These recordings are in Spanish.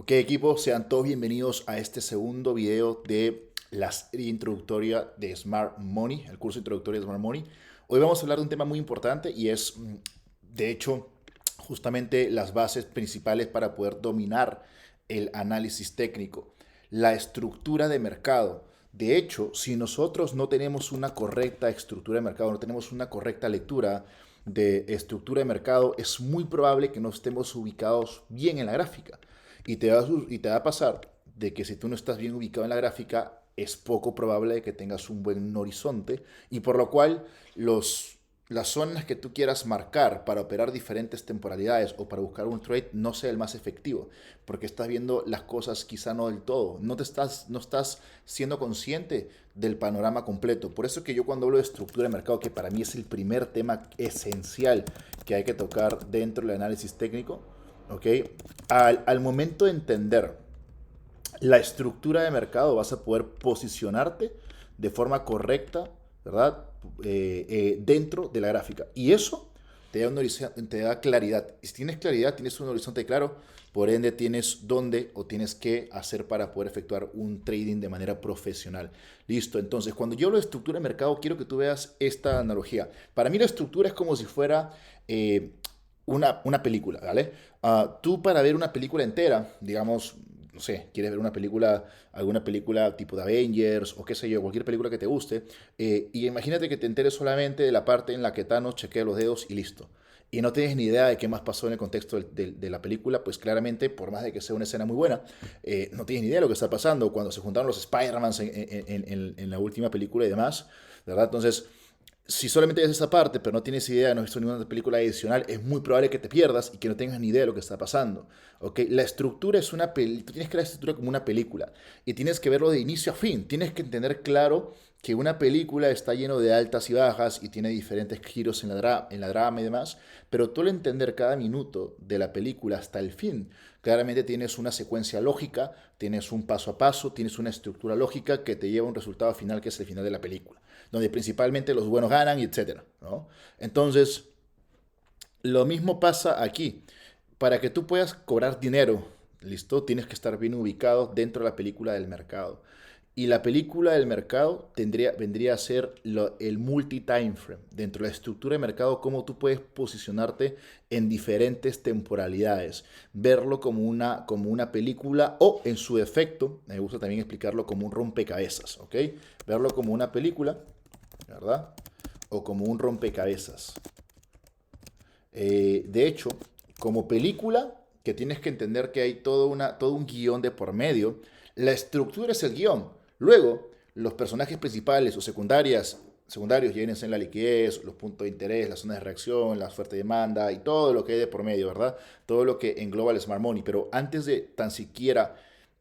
Ok, equipo, sean todos bienvenidos a este segundo video de la serie introductoria de Smart Money, el curso introductorio de Smart Money. Hoy vamos a hablar de un tema muy importante y es, de hecho, justamente las bases principales para poder dominar el análisis técnico, la estructura de mercado. De hecho, si nosotros no tenemos una correcta estructura de mercado, no tenemos una correcta lectura de estructura de mercado, es muy probable que no estemos ubicados bien en la gráfica. Y te va a pasar de que si tú no estás bien ubicado en la gráfica, es poco probable de que tengas un buen horizonte y por lo cual las zonas que tú quieras marcar para operar diferentes temporalidades o para buscar un trade no sea el más efectivo, porque estás viendo las cosas quizá no del todo, no estás siendo consciente del panorama completo. Por eso que yo cuando hablo de estructura de mercado, que para mí es el primer tema esencial que hay que tocar dentro del análisis técnico, ¿ok? Al momento de entender la estructura de mercado vas a poder posicionarte de forma correcta, ¿verdad? Dentro de la gráfica. Y eso te da claridad. Y si tienes claridad, tienes un horizonte claro, por ende tienes dónde o tienes qué hacer para poder efectuar un trading de manera profesional. Listo, entonces cuando yo hablo de estructura de mercado, quiero que tú veas esta analogía. Para mí la estructura es como si fuera una película, ¿vale? Tú para ver una película entera, digamos, no sé, quieres ver una película, alguna película tipo de Avengers o qué sé yo, cualquier película que te guste, y imagínate que te enteres solamente de la parte en la que Thanos chequea los dedos y listo. Y no tienes ni idea de qué más pasó en el contexto de la película, pues claramente, por más de que sea una escena muy buena, no tienes ni idea de lo que está pasando cuando se juntaron los Spider-Man en la última película y demás, ¿verdad? Entonces, si solamente ves esa parte, pero no tienes idea, no has visto ninguna película adicional, es muy probable que te pierdas y que no tengas ni idea de lo que está pasando. ¿Ok? La estructura es una película, tú tienes que ver la estructura como una película y tienes que verlo de inicio a fin. Tienes que entender claro que una película está lleno de altas y bajas y tiene diferentes giros en la drama y demás, pero tú al entender cada minuto de la película hasta el fin, claramente tienes una secuencia lógica, tienes un paso a paso, tienes una estructura lógica que te lleva a un resultado final que es el final de la película, donde principalmente los buenos ganan, etcétera, ¿no? Entonces, lo mismo pasa aquí. Para que tú puedas cobrar dinero, ¿listo? Tienes que estar bien ubicado dentro de la película del mercado. Y la película del mercado vendría a ser el multi-time frame. Dentro de la estructura de mercado, cómo tú puedes posicionarte en diferentes temporalidades. Verlo como una película o, en su defecto, me gusta también explicarlo como un rompecabezas, ¿ok? Verlo como una película, ¿verdad? O como un rompecabezas. De hecho, como película, que tienes que entender que hay todo un guión de por medio, la estructura es el guión. Luego, los personajes principales o secundarios, llévense en la liquidez, los puntos de interés, las zonas de reacción, la oferta y demanda y todo lo que hay de por medio, ¿verdad? Todo lo que engloba el Smart Money. Pero antes de tan siquiera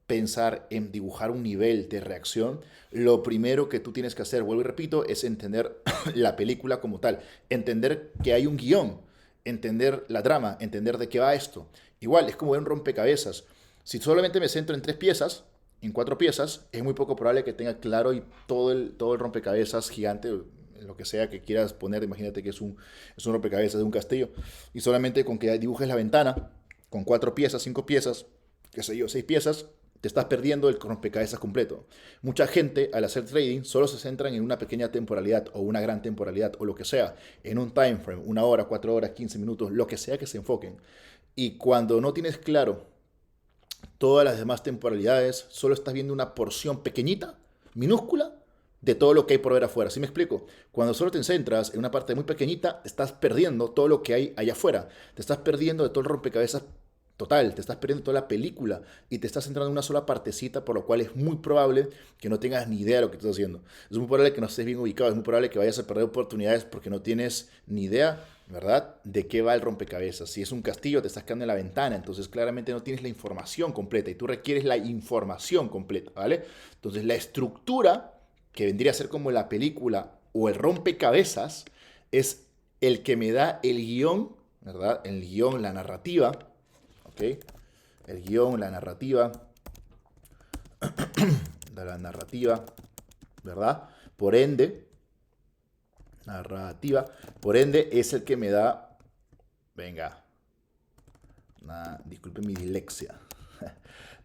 pensar en dibujar un nivel de reacción, lo primero que tú tienes que hacer, vuelvo y repito, es entender la película como tal, entender que hay un guión, entender la trama, entender de qué va esto. Igual, es como ver un rompecabezas. Si solamente me centro en tres piezas, en cuatro piezas, es muy poco probable que tenga claro y todo el rompecabezas gigante, lo que sea que quieras poner, imagínate que es un rompecabezas de un castillo, y solamente con que dibujes la ventana, con cuatro piezas, cinco piezas, qué sé yo, seis piezas, te estás perdiendo el rompecabezas completo. Mucha gente al hacer trading solo se centran en una pequeña temporalidad o una gran temporalidad o lo que sea, en un time frame, una hora, 4 horas, 15 minutos, lo que sea que se enfoquen. Y cuando no tienes claro todas las demás temporalidades, solo estás viendo una porción pequeñita, minúscula, de todo lo que hay por ver afuera. ¿Sí me explico? Cuando solo te centras en una parte muy pequeñita, estás perdiendo todo lo que hay allá afuera. Te estás perdiendo de todo el rompecabezas total, te estás perdiendo toda la película y te estás centrando en una sola partecita, por lo cual es muy probable que no tengas ni idea de lo que estás haciendo. Es muy probable que no estés bien ubicado, es muy probable que vayas a perder oportunidades porque no tienes ni idea, ¿verdad?, de qué va el rompecabezas. Si es un castillo, te estás quedando en la ventana, entonces claramente no tienes la información completa y tú requieres la información completa, ¿vale? Entonces la estructura, que vendría a ser como la película o el rompecabezas, es el que me da el guión, ¿verdad? El guión, la narrativa, ¿ok? El guión, la narrativa, ¿verdad? Por ende, narrativa, por ende es el que me da, venga, disculpe mi dilexia,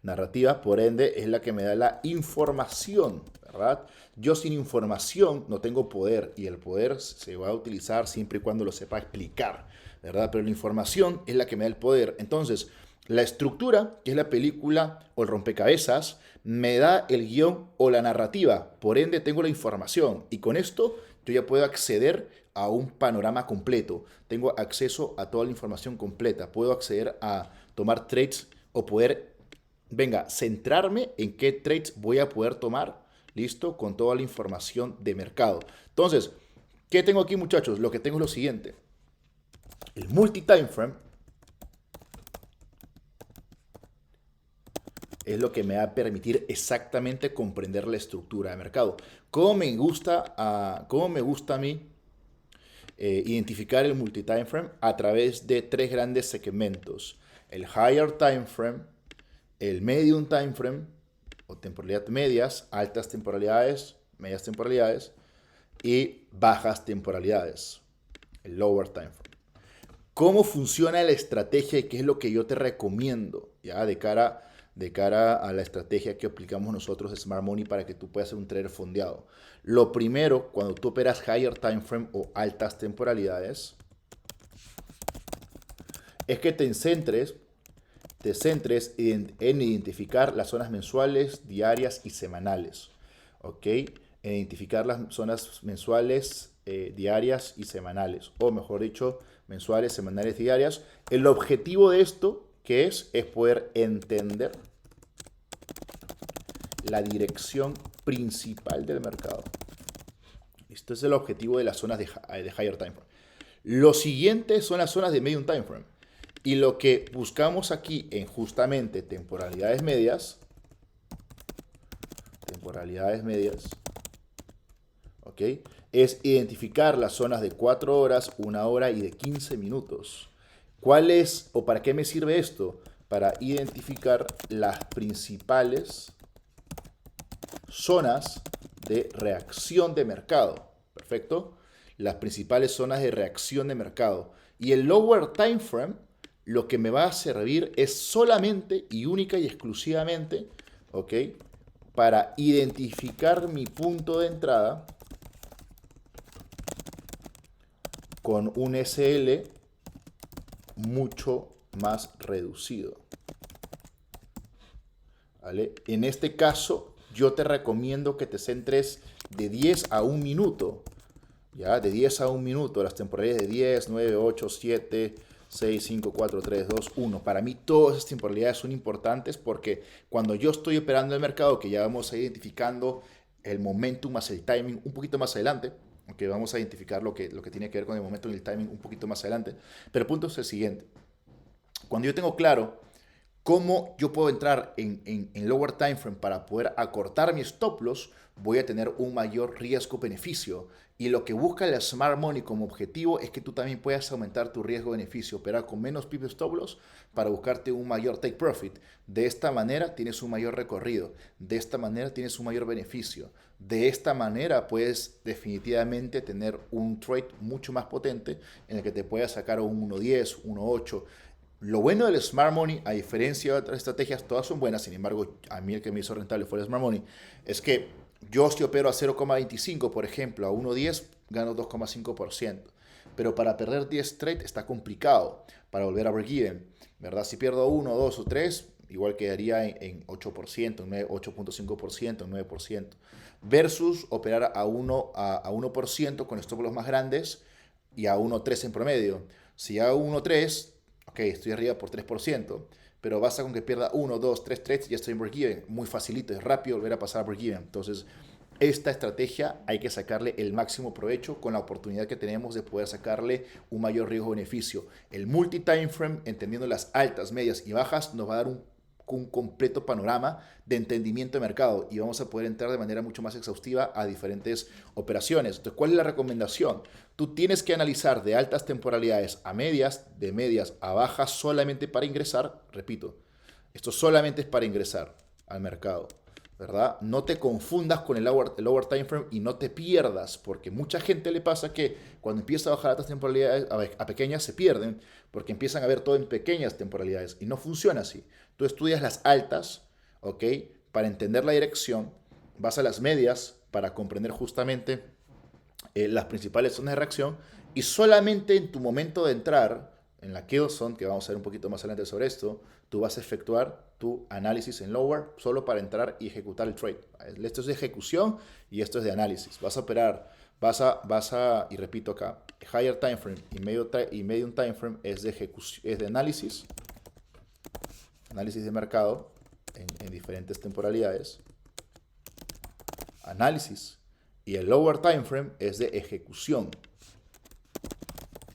Narrativa, por ende, es la que me da la información, ¿verdad? Yo sin información no tengo poder y el poder se va a utilizar siempre y cuando lo sepa explicar, ¿verdad? Pero la información es la que me da el poder. Entonces, la estructura, que es la película o el rompecabezas, me da el guión o la narrativa. Por ende, tengo la información y con esto yo ya puedo acceder a un panorama completo. Tengo acceso a toda la información completa. Puedo acceder a tomar trades o poder, venga, centrarme en qué trades voy a poder tomar, listo, con toda la información de mercado. Entonces, ¿qué tengo aquí, muchachos? Lo que tengo es lo siguiente. El multi-time frame es lo que me va a permitir exactamente comprender la estructura de mercado. ¿Cómo me gusta a mí identificar el multi-time frame? A través de tres grandes segmentos. El higher time frame, el medium time frame o temporalidad medias, altas temporalidades, medias temporalidades y bajas temporalidades, el lower time frame. ¿Cómo funciona la estrategia y qué es lo que yo te recomiendo ya de cara a la estrategia que aplicamos nosotros de Smart Money para que tú puedas ser un trader fondeado? Lo primero, cuando tú operas higher time frame o altas temporalidades, es que te centres en identificar las zonas mensuales, diarias y semanales. ¿Ok? En identificar las zonas mensuales, diarias y semanales. O mejor dicho, mensuales, semanales, diarias. El objetivo de esto, ¿qué es poder entender la dirección principal del mercado. Esto es el objetivo de las zonas de higher time frame. Lo siguiente son las zonas de medium time frame. Y lo que buscamos aquí en justamente temporalidades medias, ¿ok? Es identificar las zonas de 4 horas, 1 hora y de 15 minutos. ¿Cuál es o para qué me sirve esto? Para identificar las principales zonas de reacción de mercado. ¿Perfecto? Las principales zonas de reacción de mercado. Y el lower time frame lo que me va a servir es solamente y única y exclusivamente, ¿ok? Para identificar mi punto de entrada con un SL mucho más reducido. ¿Vale? En este caso, yo te recomiendo que te centres de 10 a 1 minuto. ¿Ya? De 10 a 1 minuto, las temporalidades de 10, 9, 8, 7, 6, 5, 4, 3, 2, 1. Para mí todas estas temporalidades son importantes porque cuando yo estoy operando el mercado, que ya vamos a ir identificando el momentum más el timing un poquito más adelante, aunque vamos a identificar lo que tiene que ver con el momentum y el timing un poquito más adelante, pero el punto es el siguiente. Cuando yo tengo claro cómo yo puedo entrar en lower time frame para poder acortar mi stop loss, voy a tener un mayor riesgo-beneficio. Y lo que busca el Smart Money como objetivo es que tú también puedas aumentar tu riesgo-beneficio, operar con menos pip stop loss para buscarte un mayor take profit. De esta manera tienes un mayor recorrido, de esta manera tienes un mayor beneficio. De esta manera puedes definitivamente tener un trade mucho más potente en el que te puedas sacar un 1.10, 1.8. Lo bueno del Smart Money, a diferencia de otras estrategias, todas son buenas, sin embargo, a mí el que me hizo rentable fue el Smart Money, es que yo si opero a 0,25, por ejemplo, a 1,10, gano 2,5%. Pero para perder 10 trades está complicado para volver a break-even, ¿verdad? Si pierdo 1, 2 o 3, igual quedaría en 8%, en 8.5%, en 9%. Versus operar a 1% con stop loss más grandes y a 1,3 en promedio. Si hago 1,3, ok, estoy arriba por 3%, pero basta con que pierda 1, 2, 3 trades y ya estoy en break-even. Muy facilito, es rápido volver a pasar a break-even. Entonces, esta estrategia hay que sacarle el máximo provecho con la oportunidad que tenemos de poder sacarle un mayor riesgo-beneficio. El multi-time frame, entendiendo las altas, medias y bajas, nos va a dar un completo panorama de entendimiento de mercado y vamos a poder entrar de manera mucho más exhaustiva a diferentes operaciones. Entonces, ¿cuál es la recomendación? Tú tienes que analizar de altas temporalidades a medias, de medias a bajas solamente para ingresar. Repito, esto solamente es para ingresar al mercado, ¿verdad? No te confundas con el lower time frame y no te pierdas, porque mucha gente le pasa que cuando empieza a bajar altas temporalidades a pequeñas se pierden, porque empiezan a ver todo en pequeñas temporalidades y no funciona así. Tú estudias las altas, ¿ok? Para entender la dirección, vas a las medias para comprender justamente las principales zonas de reacción y solamente en tu momento de entrar en la kill zone, que vamos a ver un poquito más adelante sobre esto, tú vas a efectuar tu análisis en lower solo para entrar y ejecutar el trade. Esto es de ejecución y esto es de análisis. Vas a operar, y repito acá, higher time frame y medium time frame es de ejecución, es de análisis de mercado en diferentes temporalidades, análisis, y el lower time frame es de ejecución.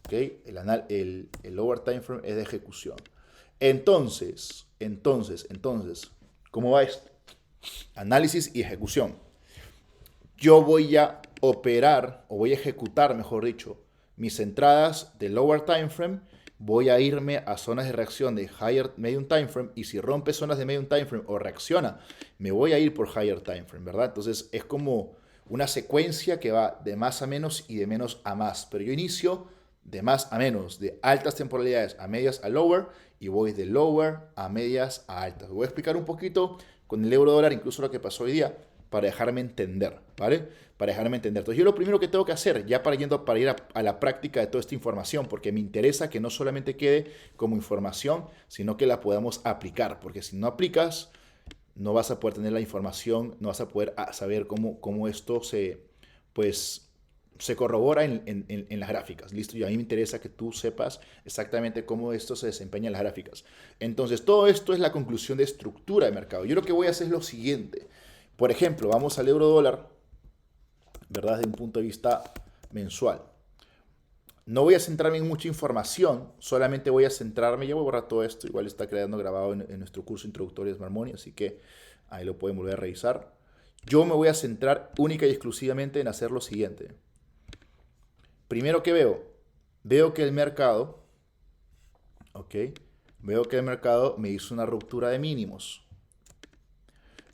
¿Okay? El lower time frame es de ejecución. Entonces, ¿cómo va esto? Análisis y ejecución. Yo voy a operar, o voy a ejecutar, mejor dicho, mis entradas de lower time frame. Voy a irme a zonas de reacción de higher medium time frame, y si rompe zonas de medium time frame o reacciona, me voy a ir por higher time frame, ¿verdad? Entonces es como una secuencia que va de más a menos y de menos a más, pero yo inicio de más a menos, de altas temporalidades a medias a lower, y voy de lower a medias a altas. Voy a explicar un poquito con el euro dólar, incluso lo que pasó hoy día, para dejarme entender, ¿vale? Para dejarme entender. Entonces yo lo primero que tengo que hacer, ya para ir a la práctica de toda esta información, porque me interesa que no solamente quede como información, sino que la podamos aplicar, porque si no aplicas, no vas a poder tener la información, no vas a poder saber cómo esto se corrobora en las gráficas. ¿Listo? Y a mí me interesa que tú sepas exactamente cómo esto se desempeña en las gráficas. Entonces, todo esto es la conclusión de estructura de mercado. Yo lo que voy a hacer es lo siguiente. Por ejemplo, vamos al euro dólar, ¿verdad? Desde un punto de vista mensual. No voy a centrarme en mucha información, solamente voy a centrarme, ya voy a borrar todo esto, igual está quedando grabado en nuestro curso introductorio de Smart Money, así que ahí lo pueden volver a revisar. Yo me voy a centrar única y exclusivamente en hacer lo siguiente. Primero que veo que el mercado, ¿ok? Veo que el mercado me hizo una ruptura de mínimos.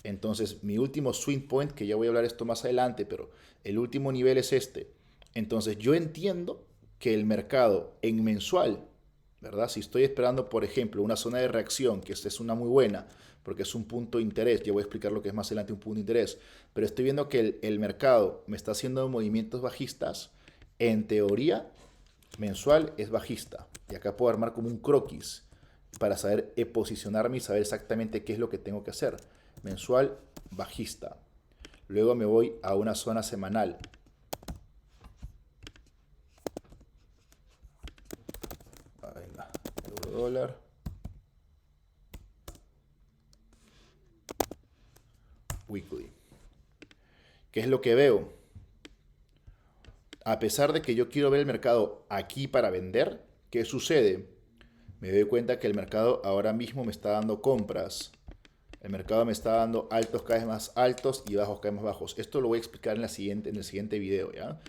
Entonces, mi último swing point, que ya voy a hablar esto más adelante, pero el último nivel es este. Entonces, yo entiendo que el mercado en mensual, ¿verdad? Si estoy esperando, por ejemplo, una zona de reacción, que esta es una muy buena, porque es un punto de interés, ya voy a explicar lo que es más adelante un punto de interés, pero estoy viendo que el mercado me está haciendo movimientos bajistas. En teoría, mensual es bajista. Y acá puedo armar como un croquis para saber posicionarme y saber exactamente qué es lo que tengo que hacer. Mensual, bajista. Luego me voy a una zona semanal. Venga, euro dólar. Weekly. ¿Qué es lo que veo? A pesar de que yo quiero ver el mercado aquí para vender, ¿qué sucede? Me doy cuenta que el mercado ahora mismo me está dando compras. El mercado me está dando altos cada vez más altos y bajos cada vez más bajos. Esto lo voy a explicar en el siguiente video, ¿ya?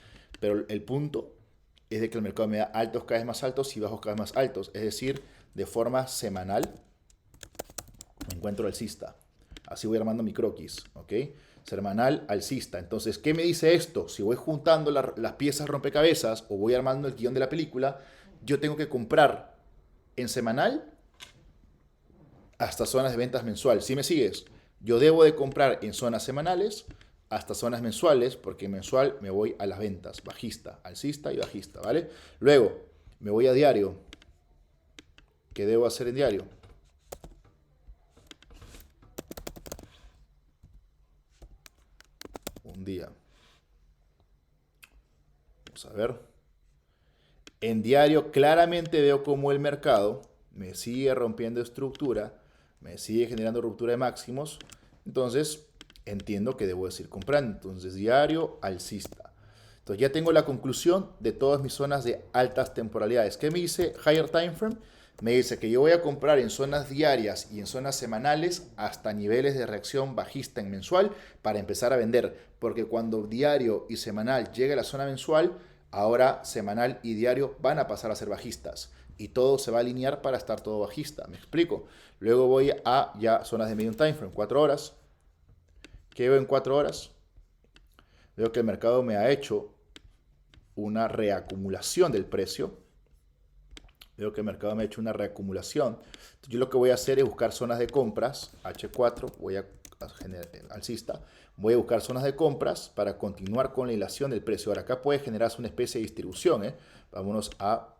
Pero el punto es de que el mercado me da altos cada vez más altos y bajos cada vez más altos. Es decir, de forma semanal me encuentro alcista. Así voy armando mi croquis, ¿ok? Semanal alcista. Entonces, ¿qué me dice esto? Si voy juntando las piezas rompecabezas o voy armando el guión de la película, yo tengo que comprar en semanal hasta zonas de ventas mensual. ¿Sí me sigues? Yo debo de comprar en zonas semanales hasta zonas mensuales, porque en mensual me voy a las ventas, bajista, alcista y bajista, ¿vale? Luego, me voy a diario. ¿Qué debo hacer en diario? Un día. Vamos a ver. En diario claramente veo cómo el mercado me sigue rompiendo estructura, me sigue generando ruptura de máximos. Entonces entiendo que debo seguir comprando. Entonces diario alcista. Entonces ya tengo la conclusión de todas mis zonas de altas temporalidades. ¿Qué me dice Higher Time Frame? Me dice que yo voy a comprar en zonas diarias y en zonas semanales hasta niveles de reacción bajista en mensual para empezar a vender. Porque cuando diario y semanal llegue a la zona mensual, ahora semanal y diario van a pasar a ser bajistas. Y todo se va a alinear para estar todo bajista. ¿Me explico? Luego voy a ya zonas de medium time frame, 4 horas. ¿Qué veo en 4 horas? Veo que el mercado me ha hecho una reacumulación del precio. Veo que el mercado me ha hecho una reacumulación. Entonces, yo lo que voy a hacer es buscar zonas de compras, H4, voy a generar alcista, voy a buscar zonas de compras para continuar con la hilación del precio. Ahora, acá puede generarse una especie de distribución, ¿eh? Vámonos a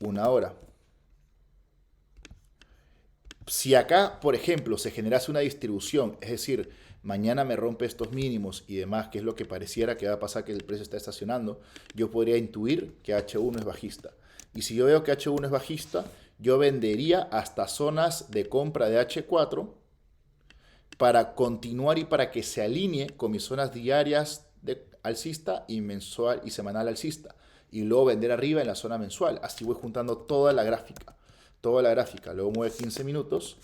1 hora. Si acá, por ejemplo, se generase una distribución, es decir, mañana me rompe estos mínimos y demás, que es lo que pareciera que va a pasar, que el precio está estacionando, yo podría intuir que H1 es bajista. Y si yo veo que H1 es bajista, yo vendería hasta zonas de compra de H4 para continuar y para que se alinee con mis zonas diarias de alcista y mensual y semanal alcista. Y luego vender arriba en la zona mensual. Así voy juntando toda la gráfica. Toda la gráfica. Luego mueve 15 minutos.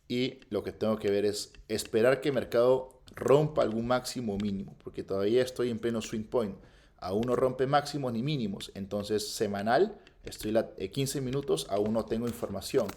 Y lo que tengo que ver es esperar que el mercado rompa algún máximo o mínimo. Porque todavía estoy en pleno swing point. Aún no rompe máximos ni mínimos. Entonces semanal, estoy 15 minutos, aún no tengo información.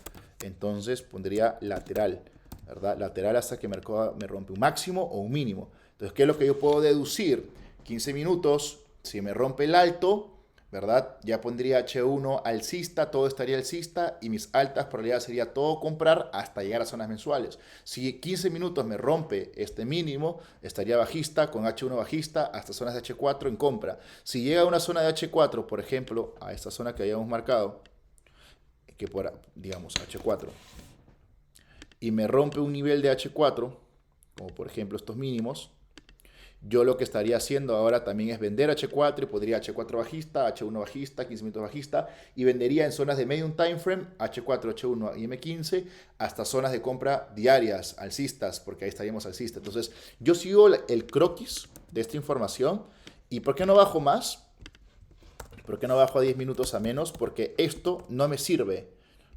Entonces pondría lateral. ¿Verdad? Lateral hasta que el mercado me rompe un máximo o un mínimo. Entonces, ¿qué es lo que yo puedo deducir? 15 minutos, si me rompe el alto, ¿verdad? Ya pondría H1 alcista, todo estaría alcista y mis altas probabilidades sería todo comprar hasta llegar a zonas mensuales. Si 15 minutos me rompe este mínimo, estaría bajista con H1 bajista hasta zonas de H4 en compra. Si llega a una zona de H4, por ejemplo, a esta zona que habíamos marcado, que por, digamos, H4, y me rompe un nivel de H4, como por ejemplo estos mínimos, yo lo que estaría haciendo ahora también es vender H4 y podría H4 bajista, H1 bajista, 15 minutos bajista y vendería en zonas de medium time frame H4, H1 y M15 hasta zonas de compra diarias, alcistas, porque ahí estaríamos alcistas. Entonces yo sigo el croquis de esta información y ¿por qué no bajo más? ¿Por qué no bajo a 10 minutos a menos? Porque esto no me sirve,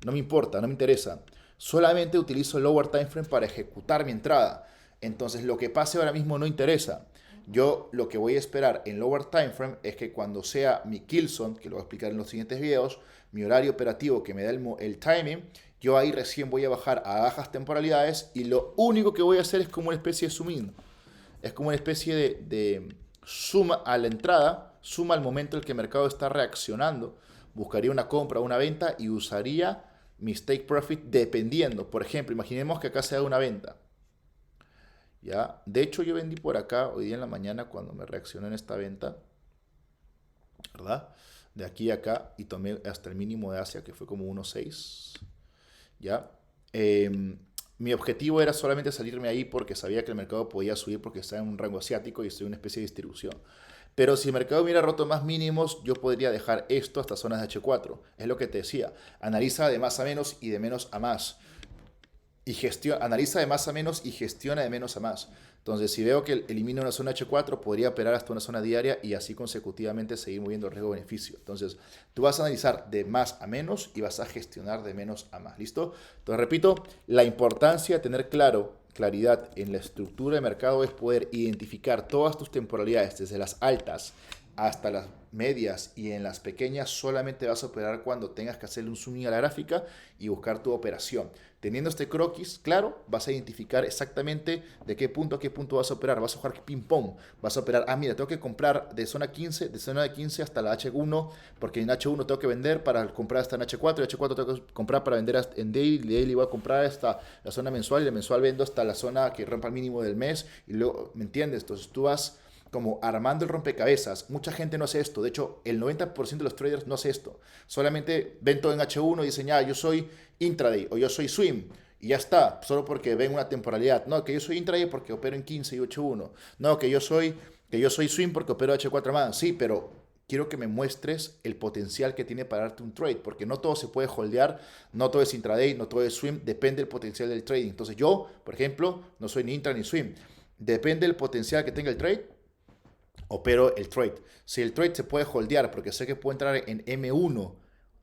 no me importa, no me interesa. Solamente utilizo el lower time frame para ejecutar mi entrada. Entonces lo que pase ahora mismo no interesa. Yo lo que voy a esperar en lower time frame es que cuando sea mi kill zone, que lo voy a explicar en los siguientes videos, mi horario operativo que me da el timing, yo ahí recién voy a bajar a bajas temporalidades y lo único que voy a hacer es como una especie de zoom in. Es como una especie de suma a la entrada, suma al momento en el que el mercado está reaccionando. Buscaría una compra o una venta y usaría mi take profit dependiendo. Por ejemplo, imaginemos que acá se da una venta. ¿Ya? De hecho, yo vendí por acá hoy día en la mañana cuando me reaccionó en esta venta, ¿verdad? De aquí a acá y tomé hasta el mínimo de Asia, que fue como 1.6. ¿Ya? Mi objetivo era solamente salirme ahí porque sabía que el mercado podía subir porque estaba en un rango asiático y estoy en una especie de distribución. Pero si el mercado hubiera roto más mínimos, yo podría dejar esto hasta zonas de H4. Es lo que te decía. Analiza de más a menos y de menos a más. Y analiza de más a menos y gestiona de menos a más. Entonces, si veo que elimina una zona H4, podría operar hasta una zona diaria y así consecutivamente seguir moviendo riesgo-beneficio. Entonces, tú vas a analizar de más a menos y vas a gestionar de menos a más. ¿Listo? Entonces, repito, la importancia de tener claridad en la estructura de mercado es poder identificar todas tus temporalidades, desde las altas hasta las medias y en las pequeñas solamente vas a operar cuando tengas que hacerle un zoom in a la gráfica y buscar tu operación. Teniendo este croquis claro, vas a identificar exactamente de qué punto a qué punto vas a operar. Vas a jugar ping pong. Vas a operar, mira, tengo que comprar de zona 15, de zona de 15 hasta la H1, porque en H1 tengo que vender para comprar hasta en H4, y H4 tengo que comprar para vender en daily voy a comprar hasta la zona mensual, y la mensual vendo hasta la zona que rompa el mínimo del mes, y luego, ¿me entiendes? Entonces tú vas como armando el rompecabezas. Mucha gente no hace esto. De hecho, el 90% de los traders no hace esto. Solamente ven todo en H1 y dicen, ya, yo soy intraday o yo soy swing. Y ya está, solo porque ven una temporalidad. No, que yo soy intraday porque opero en 15 y 8.1. No, que yo soy swing porque opero H4 más. Sí, pero quiero que me muestres el potencial que tiene para darte un trade, porque no todo se puede holdear, no todo es intraday, no todo es swing, depende del potencial del trading. Entonces yo, por ejemplo, no soy ni intra ni swing. Depende del potencial que tenga el trade, opero el trade. Si el trade se puede holdear porque sé que puedo entrar en M1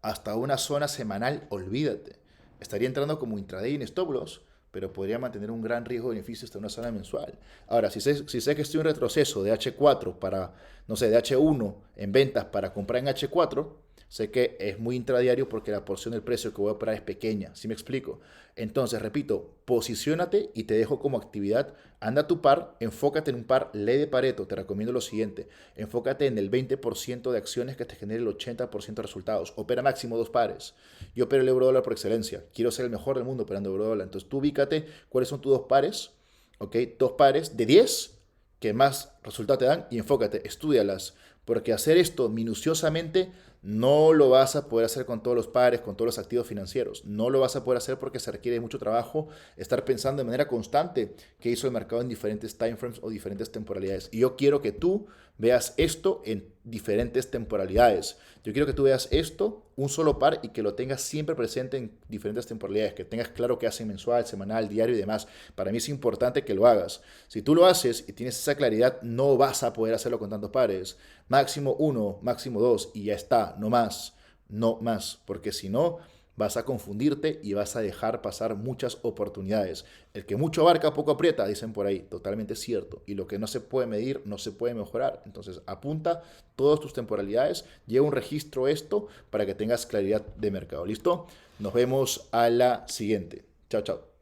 hasta una zona semanal, olvídate. Estaría entrando como intraday en stop loss, pero podría mantener un gran riesgo-beneficio hasta una zona mensual. Ahora, si sé que estoy en retroceso de H4 para, no sé, de H1 en ventas para comprar en H4, Sé que es muy intradiario porque la porción del precio que voy a operar es pequeña, ¿sí me explico? Entonces, repito, posiciónate y te dejo como actividad, anda a tu par, enfócate en un par, ley de Pareto, te recomiendo lo siguiente, enfócate en el 20% de acciones que te genere el 80% de resultados, opera máximo dos pares. Yo opero el euro dólar por excelencia, quiero ser el mejor del mundo operando euro dólar, entonces tú ubícate cuáles son tus dos pares, ¿ok? Dos pares de 10 que más resultado te dan y enfócate, estudialas, porque hacer esto minuciosamente no lo vas a poder hacer con todos los pares, con todos los activos financieros. No lo vas a poder hacer porque se requiere mucho trabajo estar pensando de manera constante qué hizo el mercado en diferentes timeframes o diferentes temporalidades. Y yo quiero que tú veas esto en diferentes temporalidades. Yo quiero que tú veas esto, un solo par, y que lo tengas siempre presente en diferentes temporalidades, que tengas claro qué hace mensual, semanal, diario y demás. Para mí es importante que lo hagas. Si tú lo haces y tienes esa claridad, no vas a poder hacerlo con tantos pares. Máximo uno, máximo dos, y ya está, no más, no más, porque si no, vas a confundirte y vas a dejar pasar muchas oportunidades. El que mucho abarca, poco aprieta, dicen por ahí, totalmente cierto. Y lo que no se puede medir, no se puede mejorar. Entonces, apunta todas tus temporalidades, lleva un registro esto para que tengas claridad de mercado. ¿Listo? Nos vemos a la siguiente. Chao, chao.